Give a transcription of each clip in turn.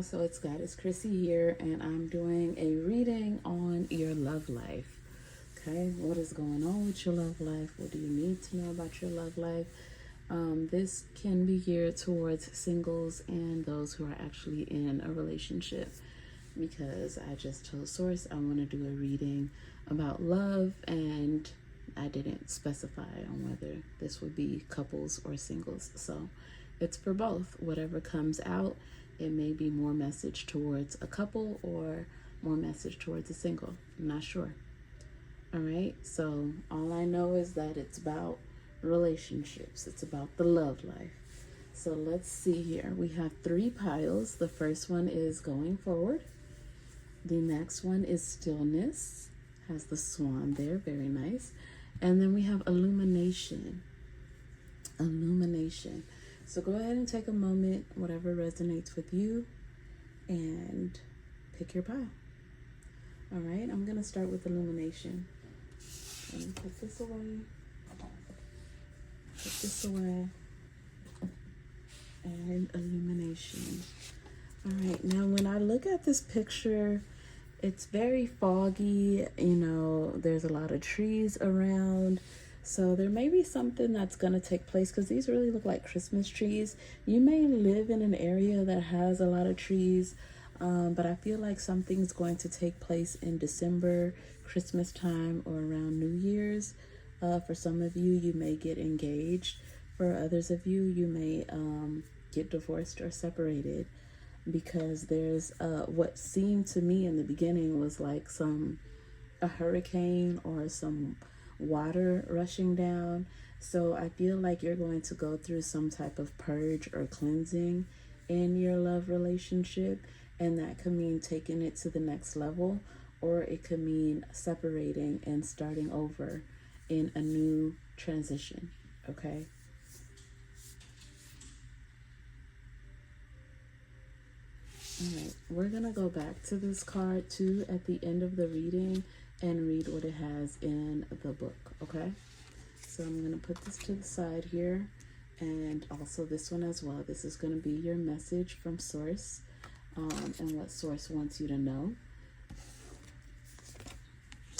So it's Goddess Chrissy here, and I'm doing a reading on your love life. Okay, what is going on with your love life? What do you need to know about your love life? This can be geared towards singles and those who are actually in a relationship, because I just told Source I want to do a reading about love, and I didn't specify on whether this would be couples or singles. So it's for both. Whatever comes out, it may be more message towards a couple or more message towards a single. I'm not sure. All right, so all I know is that it's about relationships. It's about the love life. So let's see here. We have 3 piles. The first one is going forward. The next one is stillness. Has the swan there, very nice. And then we have illumination. Illumination. So go ahead and take a moment, whatever resonates with you, and pick your pile. All right, I'm going to start with illumination. Let me put this away. Put this away. And illumination. All right, now when I look at this picture, it's very foggy. You know, there's a lot of trees around. So there may be something that's going to take place, because these really look like Christmas trees. You may live in an area that has a lot of trees, but I feel like something's going to take place in December, Christmas time, or around New Year's. For some of you, you may get engaged. For others of you, you may get divorced or separated, because there's what seemed to me in the beginning was like a hurricane or some water rushing down. So I feel like you're going to go through some type of purge or cleansing in your love relationship, and that could mean taking it to the next level, or it could mean separating and starting over in a new transition. Okay, all right, we're gonna go back to this card too at the end of the reading and read what it has in the book. Okay, so I'm gonna put this to the side here, and also this one as well. This is gonna be your message from Source, and what Source wants you to know.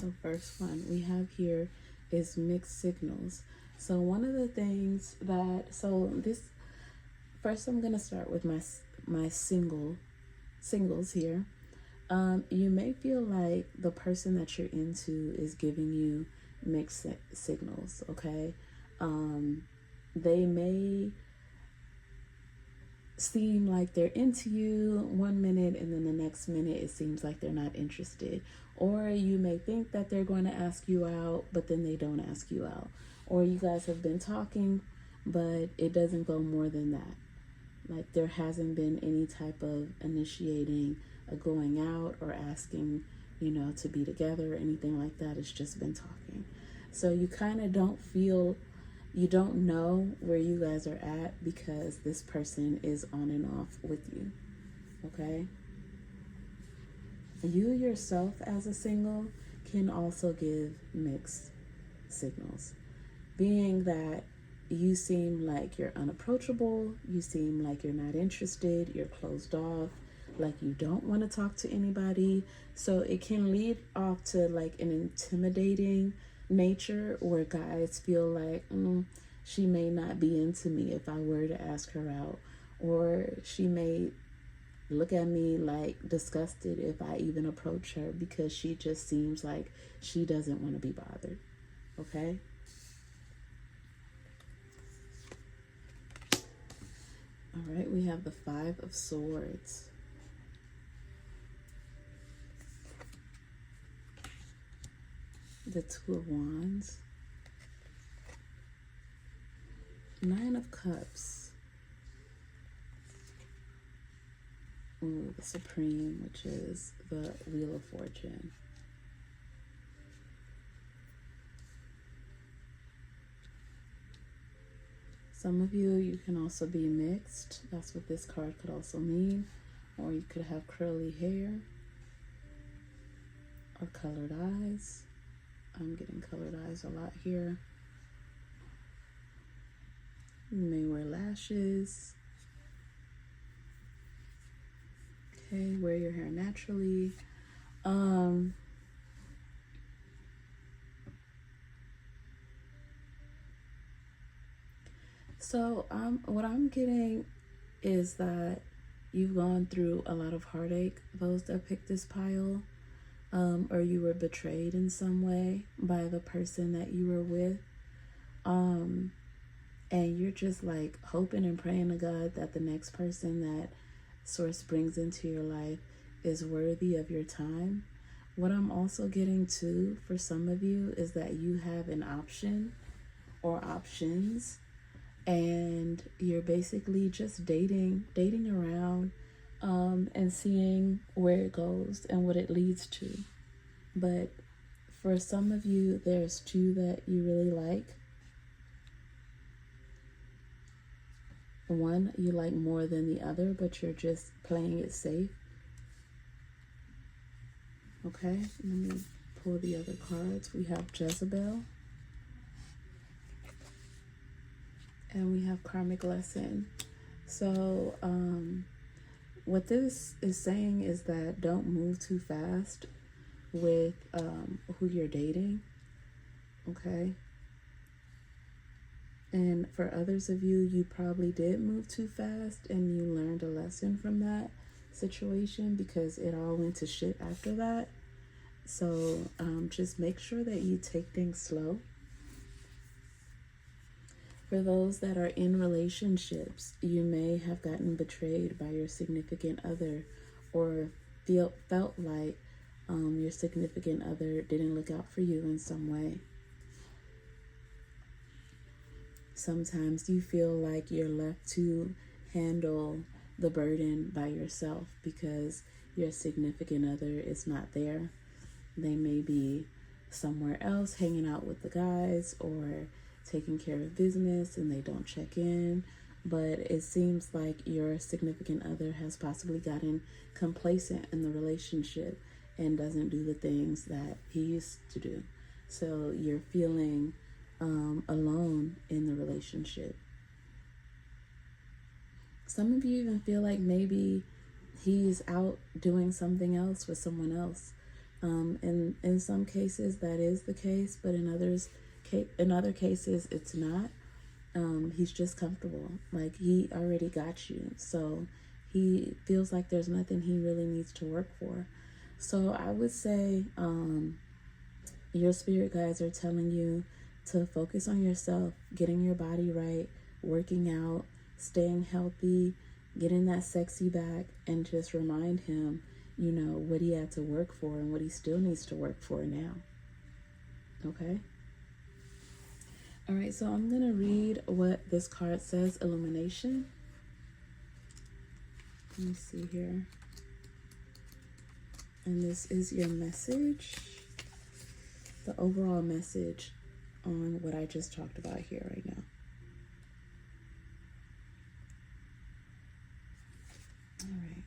So first one we have here is mixed signals. So one of the things that, so this, first I'm gonna start with my singles here. You may feel like the person that you're into is giving you mixed signals, okay? They may seem like they're into you one minute, and then the next minute it seems like they're not interested. Or you may think that they're going to ask you out, but then they don't ask you out. Or you guys have been talking, but it doesn't go more than that. Like there hasn't been any type of initiating a going out or asking, you know, to be together or anything like that. It's just been talking. So you kind of don't feel, you don't know where you guys are at, because this person is on and off with you. Okay? You yourself as a single can also give mixed signals, being that you seem like you're unapproachable, you seem like you're not interested, you're closed off, like you don't want to talk to anybody. So it can lead off to like an intimidating nature, where guys feel like, she may not be into me if I were to ask her out, or she may look at me like disgusted if I even approach her, because she just seems like she doesn't want to be bothered. Okay? All right, we have the 5 of Swords. The 2 of Wands. 9 of Cups. Ooh, the Supreme, which is the Wheel of Fortune. Some of you can also be mixed. That's what this card could also mean. Or you could have curly hair or colored eyes. I'm getting colored eyes a lot here. You may wear lashes. Okay, wear your hair naturally. So what I'm getting is that you've gone through a lot of heartache, those that picked this pile, or you were betrayed in some way by the person that you were with. And you're just like hoping and praying to God that the next person that Source brings into your life is worthy of your time. What I'm also getting to for some of you is that you have an option or options, and you're basically just dating around, and seeing where it goes and what it leads to. But for some of you, there's two that you really like. One you like more than the other, but you're just playing it safe. Okay, let me pull the other cards. We have Jezebel. And we have karmic lesson. So what this is saying is that don't move too fast with who you're dating. Okay. And for others of you, you probably did move too fast and you learned a lesson from that situation, because it all went to shit after that. So just make sure that you take things slow. For those that are in relationships, you may have gotten betrayed by your significant other, or felt like your significant other didn't look out for you in some way. Sometimes you feel like you're left to handle the burden by yourself because your significant other is not there. They may be somewhere else hanging out with the guys or taking care of business, and they don't check in. But it seems like your significant other has possibly gotten complacent in the relationship and doesn't do the things that he used to do. So you're feeling alone in the relationship. Some of you even feel like maybe he's out doing something else with someone else. And in some cases that is the case, but in other cases it's not. He's just comfortable. Like, he already got you. So he feels like there's nothing he really needs to work for. So I would say your spirit guides are telling you to focus on yourself, getting your body right, working out, staying healthy, getting that sexy back, and just remind him, what he had to work for and what he still needs to work for now. Okay? All right, so I'm going to read what this card says, illumination. Let me see here. And this is your message, the overall message on what I just talked about here right now. All right.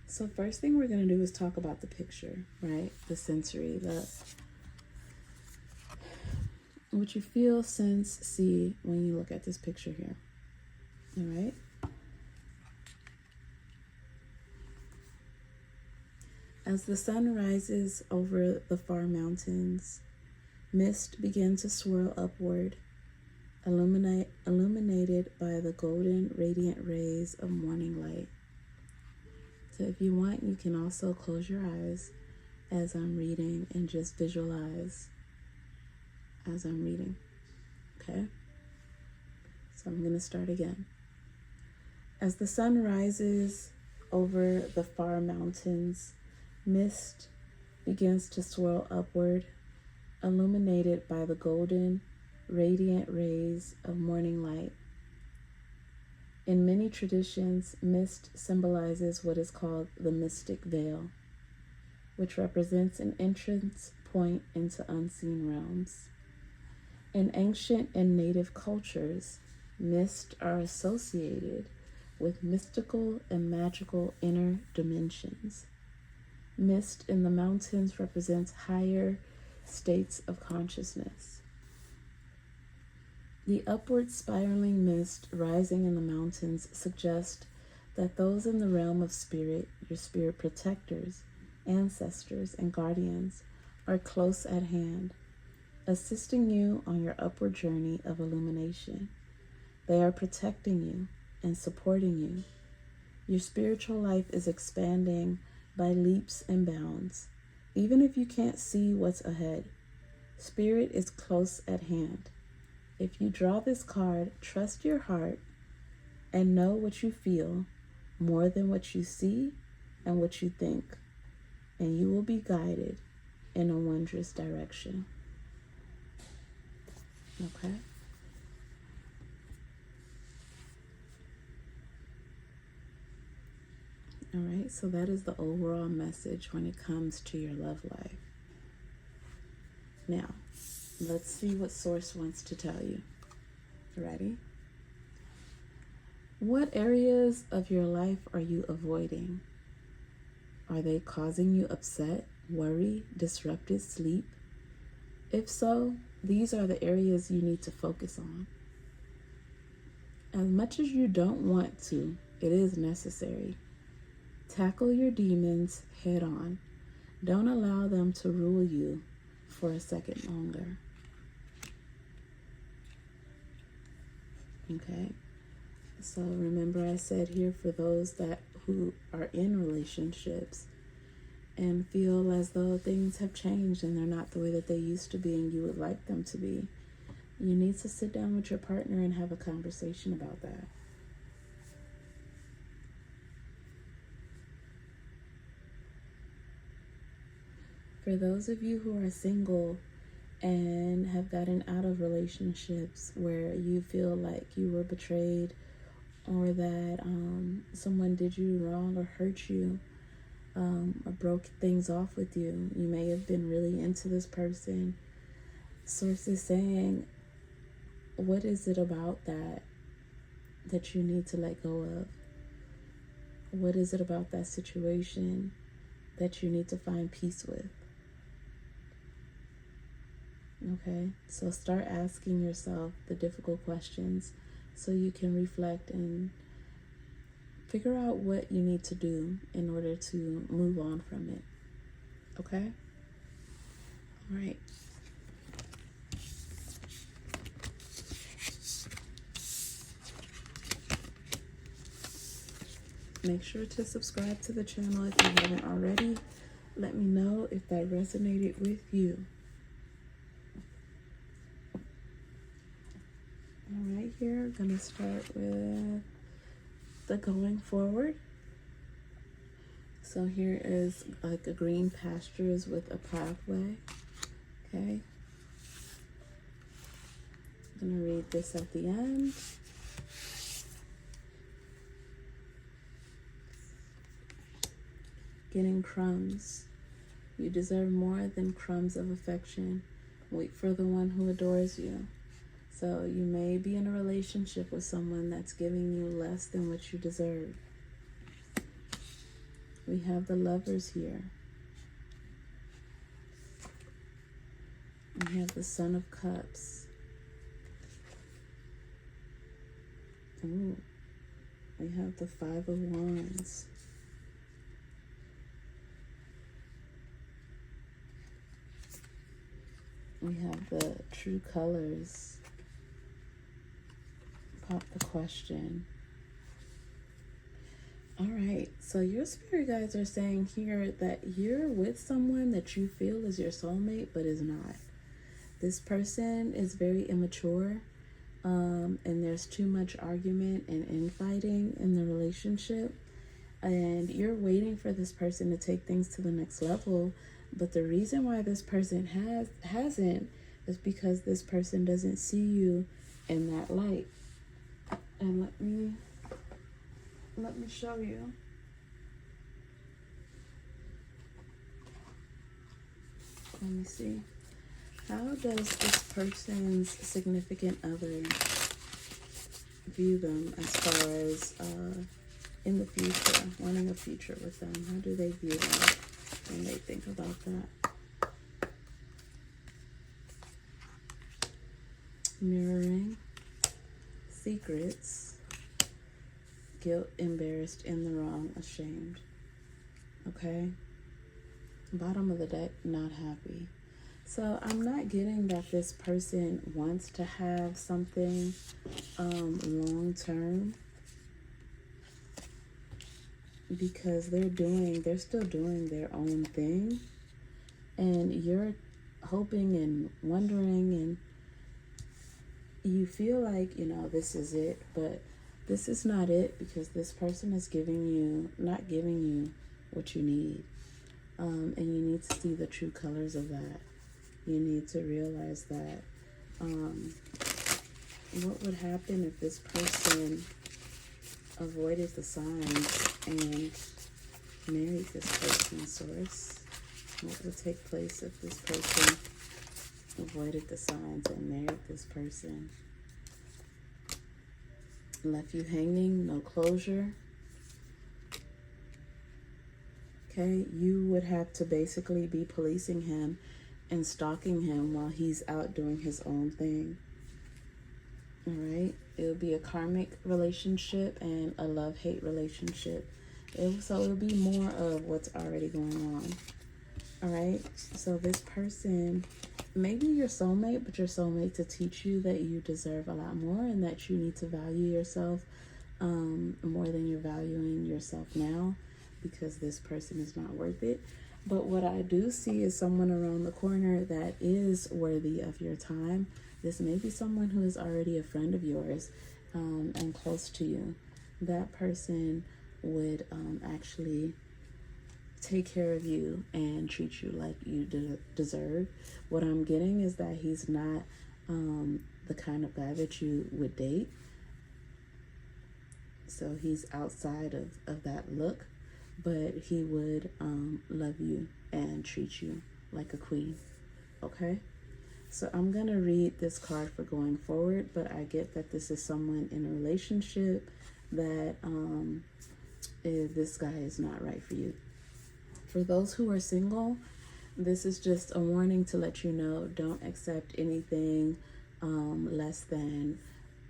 So first thing we're going to do is talk about the picture, right? The sensory, what you feel, sense, see when you look at this picture here. All right. As the sun rises over the far mountains, mist begins to swirl upward, illuminated by the golden, radiant rays of morning light. So if you want, you can also close your eyes as I'm reading and just visualize as I'm reading. Okay? So I'm going to start again. As the sun rises over the far mountains, mist begins to swirl upward, illuminated by the golden, radiant rays of morning light. In many traditions, mist symbolizes what is called the mystic veil, which represents an entrance point into unseen realms. In ancient and native cultures, mist are associated with mystical and magical inner dimensions. Mist in the mountains represents higher states of consciousness. The upward spiraling mist rising in the mountains suggests that those in the realm of spirit, your spirit protectors, ancestors, and guardians, are close at hand, assisting you on your upward journey of illumination. They are protecting you and supporting you. Your spiritual life is expanding by leaps and bounds. Even if you can't see what's ahead, Spirit is close at hand. If you draw this card, trust your heart and know what you feel more than what you see and what you think, and you will be guided in a wondrous direction. Okay? All right, so that is the overall message when it comes to your love life. Now, let's see what Source wants to tell you. Ready? What areas of your life are you avoiding? Are they causing you upset, worry, disrupted sleep? If so, these are the areas you need to focus on. As much as you don't want to, it is necessary. Tackle your demons head on. Don't allow them to rule you for a second longer. Okay? So remember I said here, for those who are in relationships and feel as though things have changed and they're not the way that they used to be and you would like them to be, you need to sit down with your partner and have a conversation about that. For those of you who are single and have gotten out of relationships where you feel like you were betrayed, or that someone did you wrong or hurt you, or broke things off with you, you may have been really into this person. Source is saying, what is it about that you need to let go of? What is it about that situation that you need to find peace with? Okay, so start asking yourself the difficult questions so you can reflect and figure out what you need to do in order to move on from it. Okay? All right. Make sure to subscribe to the channel if you haven't already. Let me know if that resonated with you. All right, here, I'm going to start with the going forward. So here is like a green pastures with a pathway. Okay. I'm going to read this at the end. Getting crumbs. You deserve more than crumbs of affection. Wait for the one who adores you. So you may be in a relationship with someone that's giving you less than what you deserve. We have the Lovers here. We have the Son of Cups. Ooh. We have the Five of Wands. We have the True Colors. Pop the question. All right, so your spirit guides are saying here that you're with someone that you feel is your soulmate, but is not. This person is very immature, and there's too much argument and infighting in the relationship, and you're waiting for this person to take things to the next level. But the reason why this person hasn't is because this person doesn't see you in that light. And let me show you. Let me see. How does this person's significant other view them as far as in the future, wanting a future with them? How do they view them when they think about that? Mirroring. Secrets. guilt, embarrassed, in the wrong, ashamed. Okay? Bottom of the deck, not happy. So I'm not getting that this person wants to have something long term, because they're still doing their own thing, and you're hoping and wondering, and you feel like, this is it, but this is not it, because this person is not giving you what you need. And you need to see the true colors of that. You need to realize that what would happen if this person avoided the signs and married this person, Source? What would take place if this person avoided the signs and married this person? Left you hanging, no closure. Okay, you would have to basically be policing him and stalking him while he's out doing his own thing. All right, it would be a karmic relationship and a love-hate relationship. So it would be more of what's already going on. All right, so this person, maybe your soulmate, but your soulmate to teach you that you deserve a lot more and that you need to value yourself more than you're valuing yourself now, because this person is not worth it. But what I do see is someone around the corner that is worthy of your time. This may be someone who is already a friend of yours and close to you. That person would actually take care of you and treat you like you deserve. What I'm getting is that he's not the kind of guy that you would date. So he's outside of that look, but he would love you and treat you like a queen. Okay? So I'm going to read this card for going forward, but I get that this is someone in a relationship that this guy is not right for you. For those who are single, this is just a warning to let you know, don't accept anything less than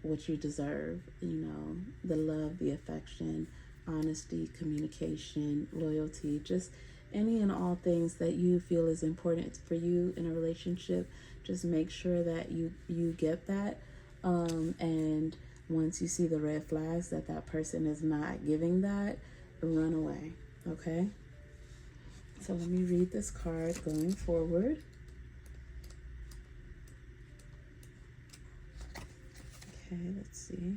what you deserve. The love, the affection, honesty, communication, loyalty, just any and all things that you feel is important for you in a relationship. Just make sure that you get that. And once you see the red flags that person is not giving that, run away. Okay? So let me read this card going forward. Okay, let's see.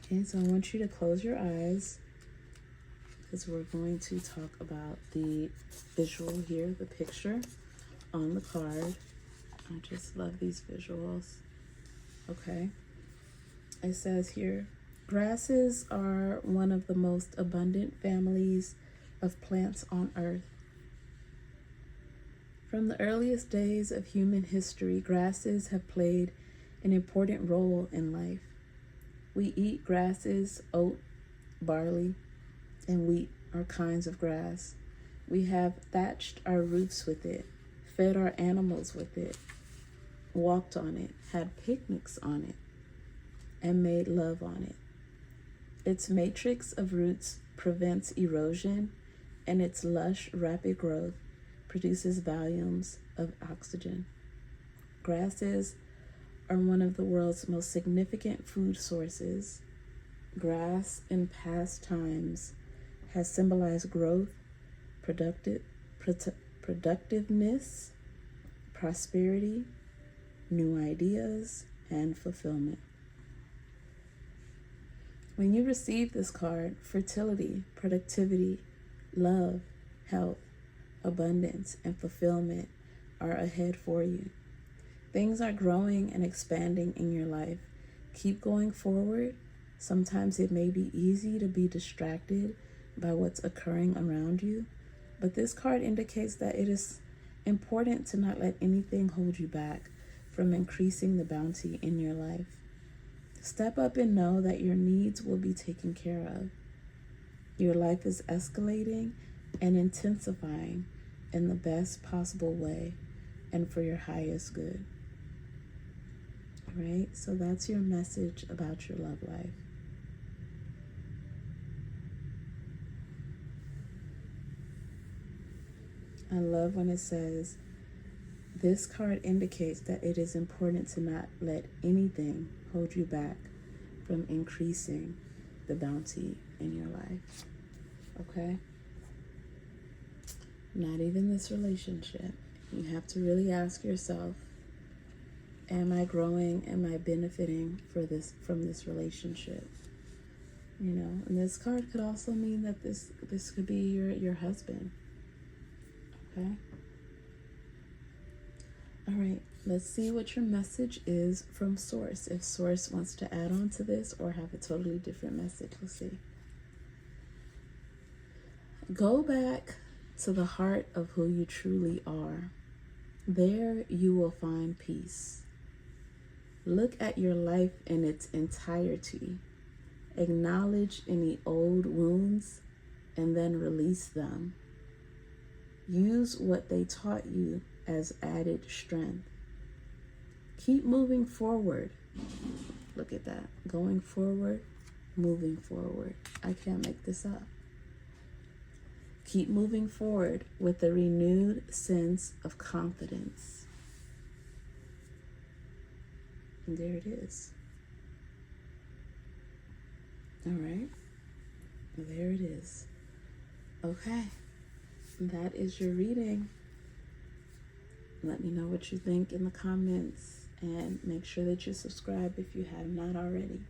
Okay, so I want you to close your eyes, because we're going to talk about the visual here, the picture on the card. I just love these visuals. Okay. It says here, grasses are one of the most abundant families of plants on earth. From the earliest days of human history, grasses have played an important role in life. We eat grasses, oat, barley, and wheat are kinds of grass. We have thatched our roofs with it, fed our animals with it, walked on it, had picnics on it, and made love on it. Its matrix of roots prevents erosion, and its lush, rapid growth produces volumes of oxygen. Grasses are one of the world's most significant food sources. Grass in past times has symbolized growth, productiveness, prosperity, new ideas, and fulfillment. When you receive this card, fertility, productivity, love, health, abundance, and fulfillment are ahead for you. Things are growing and expanding in your life. Keep going forward. Sometimes it may be easy to be distracted by what's occurring around you, but this card indicates that it is important to not let anything hold you back from increasing the bounty in your life. Step up and know that your needs will be taken care of. Your life is escalating and intensifying in the best possible way and for your highest good. All right, so that's your message about your love life. I love when it says, this card indicates that it is important to not let anything hold you back from increasing the bounty in your life. Okay? Not even this relationship. You have to really ask yourself, am I growing? Am I benefiting from this relationship? You know, and this card could also mean that this could be your husband. Okay? All right, let's see what your message is from Source. If Source wants to add on to this or have a totally different message, we'll see. Go back to the heart of who you truly are. There you will find peace. Look at your life in its entirety. Acknowledge any old wounds and then release them. Use what they taught you as added strength. Keep moving forward. Look at that. Going forward, moving forward. I can't make this up. Keep moving forward with a renewed sense of confidence. And there it is. All right. There it is. Okay. That is your reading. Let me know what you think in the comments, and make sure that you subscribe if you have not already.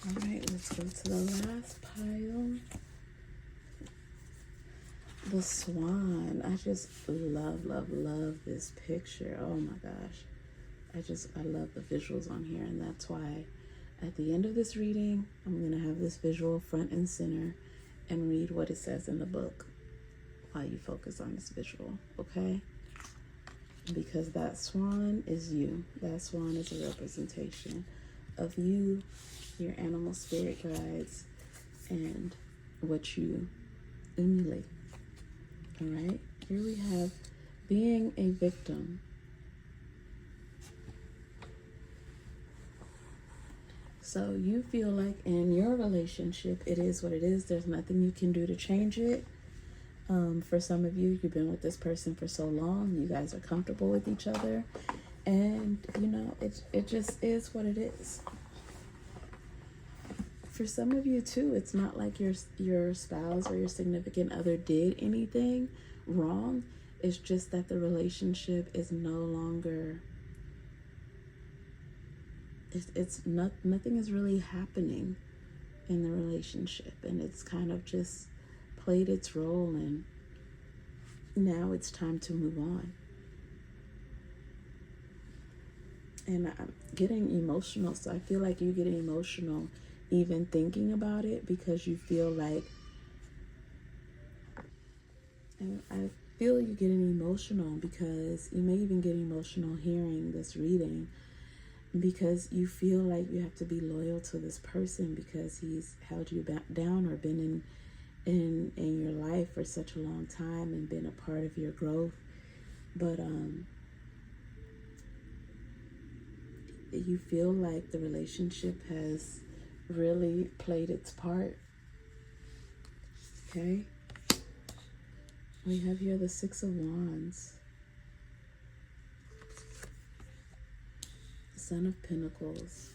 All right, let's go to the last pile. The swan. I just love, love, love this picture. Oh my gosh. I love the visuals on here, and that's why at the end of this reading, I'm going to have this visual front and center and read what it says in the book while you focus on this visual, okay? Because that swan is you. That swan is a representation of you, your animal spirit guides, and what you emulate. All right, here we have being a victim. So you feel like in your relationship, it is what it is. There's nothing you can do to change it. For some of you, you've been with this person for so long. You guys are comfortable with each other. And, you know, it just is what it is. For some of you, too, it's not like your spouse or your significant other did anything wrong. It's just that the relationship is no longer... nothing is really happening in the relationship, and it's kind of just played its role, and now it's time to move on. And I'm getting emotional, so I feel like you're getting emotional even thinking about it, because you feel like, and I feel you getting emotional because you may even get emotional hearing this reading, because you feel like you have to be loyal to this person because he's held you down or been in your life for such a long time and been a part of your growth. But you feel like the relationship has really played its part. Okay? We have here the Six of Wands, Son of Pentacles,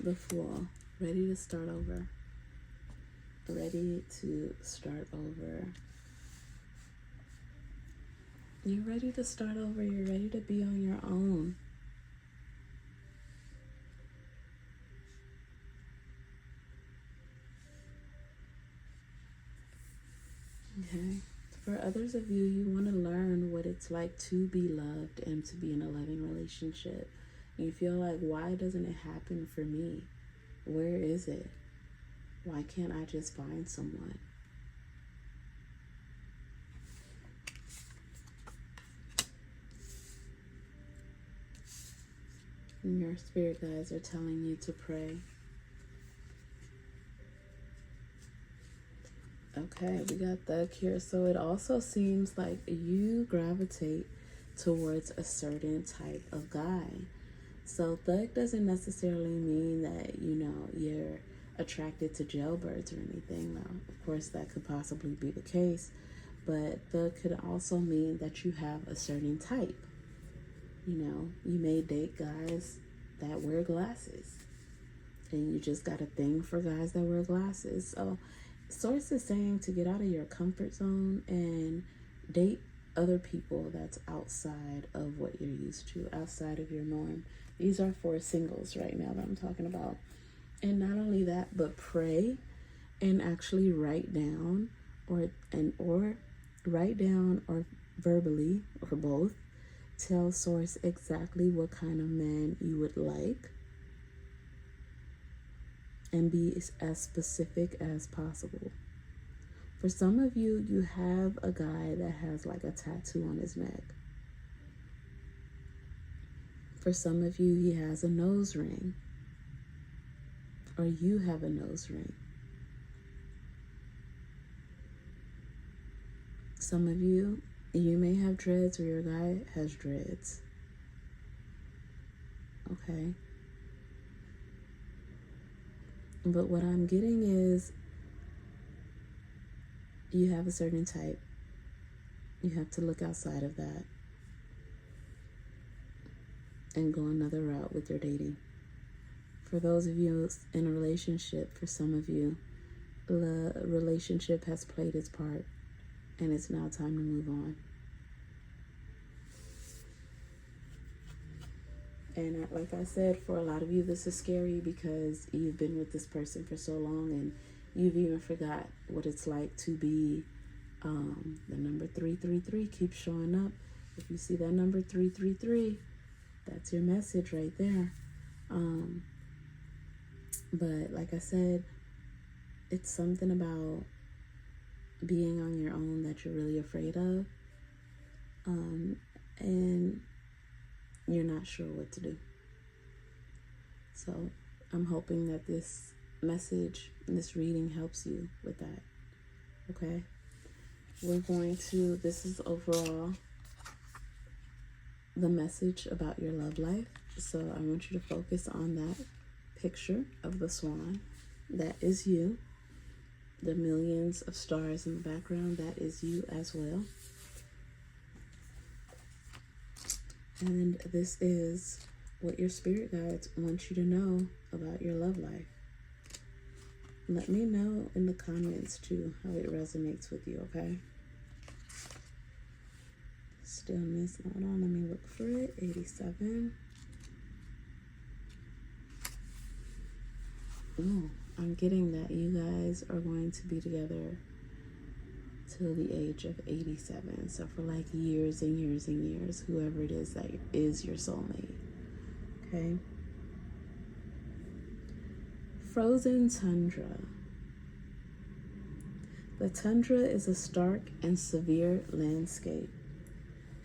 the Fool, ready to start over. Ready to start over. You're ready to start over. You're ready to be on your own. Okay. For others of you, you want to learn what it's like to be loved and to be in a loving relationship. You feel like, why doesn't it happen for me? Where is it? Why can't I just find someone? And your spirit guides are telling you to pray. Okay, we got Thug here. So it also seems like you gravitate towards a certain type of guy. So thug doesn't necessarily mean that, you know, you're attracted to jailbirds or anything. Now, of course, that could possibly be the case, but thug could also mean that you have a certain type. You know, you may date guys that wear glasses, and you just got a thing for guys that wear glasses. So source is saying to get out of your comfort zone and date other people that's outside of what you're used to, outside of your norm. These are for singles right now that I'm talking about. And not only that, but pray and actually write down or write down or verbally or both tell source exactly what kind of man you would like, and be as specific as possible. For some of you, you have a guy that has like a tattoo on his neck. For some of you, he has a nose ring, or you have a nose ring. Some of you, you may have dreads, or your guy has dreads. Okay. But what I'm getting is you have a certain type. You have to look outside of that and go another route with your dating. For those of you in a relationship, for some of you, the relationship has played its part and it's now time to move on. And like I said, for a lot of you, this is scary because you've been with this person for so long and you've even forgot what it's like to be the number 333 keeps showing up. If you see that number 333, that's your message right there. But like I said, it's something about being on your own that you're really afraid of. And you're not sure what to do. So I'm hoping that this message, this reading helps you with that. Okay? We're going to, this is overall the message about your love life. So I want you to focus on that picture of the swan. That is you. The millions of stars in the background, that is you as well. And this is what your spirit guides want you to know about your love life. Let me know in the comments too how it resonates with you, okay? Stillness, hold on, let me look for it. 87. Oh, I'm getting that you guys are going to be together till the age of 87. So for like years and years and years, whoever it is that is your soulmate. Okay. Frozen tundra. The tundra is a stark and severe landscape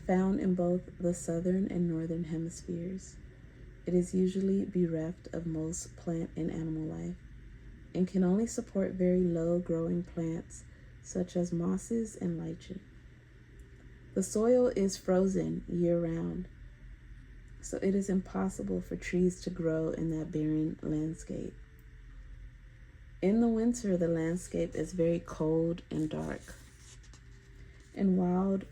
found in both the southern and northern hemispheres. It is usually bereft of most plant and animal life and can only support very low growing plants such as mosses and lichen. The soil is frozen year-round, so it is impossible for trees to grow in that barren landscape. In the winter, the landscape is very cold and dark, and wild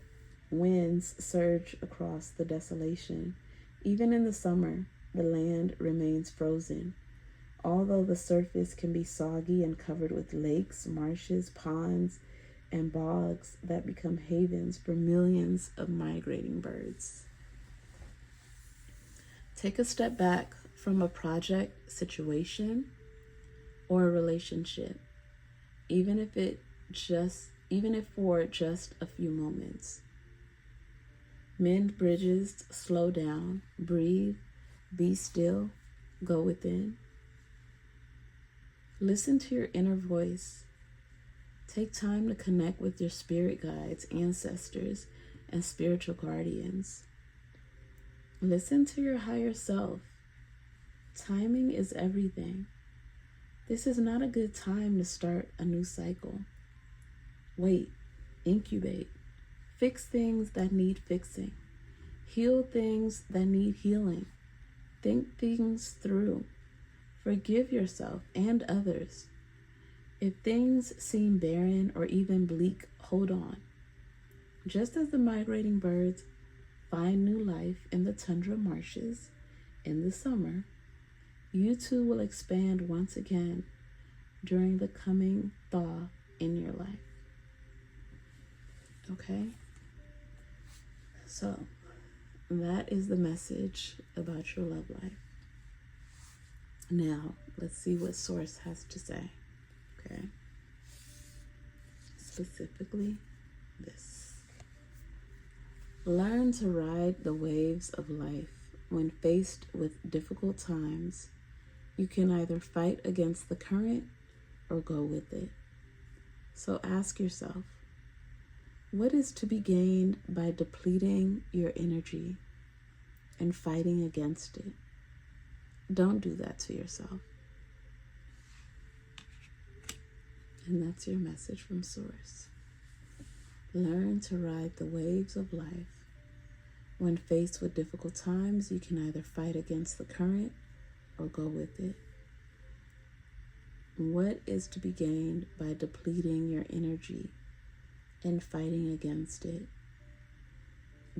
winds surge across the desolation. Even in the summer, the land remains frozen, although the surface can be soggy and covered with lakes, marshes, ponds, and bogs that become havens for millions of migrating birds. Take a step back from a project, situation, or a relationship, even if for just a few moments. Mend bridges, slow down, breathe, be still, go within. Listen to your inner voice. Take time to connect with your spirit guides, ancestors, and spiritual guardians. Listen to your higher self. Timing is everything. This is not a good time to start a new cycle. Wait, incubate, fix things that need fixing, Heal things that need healing. Think things through. Forgive yourself and others. If things seem barren or even bleak, hold on. Just as the migrating birds find new life in the tundra marshes in the summer, you too will expand once again during the coming thaw in your life. Okay? So, that is the message about your love life. Now, let's see what Source has to say. Okay? Specifically, this. Learn to ride the waves of life. When faced with difficult times, you can either fight against the current or go with it. So ask yourself, what is to be gained by depleting your energy and fighting against it? Don't do that to yourself. And that's your message from Source. Learn to ride the waves of life. When faced with difficult times, you can either fight against the current or go with it. What is to be gained by depleting your energy and fighting against it?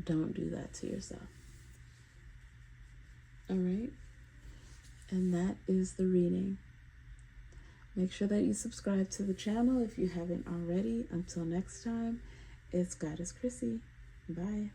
Don't do that to yourself. All right? And that is the reading. Make sure that you subscribe to the channel if you haven't already. Until next time, it's Goddess Crissy. Bye.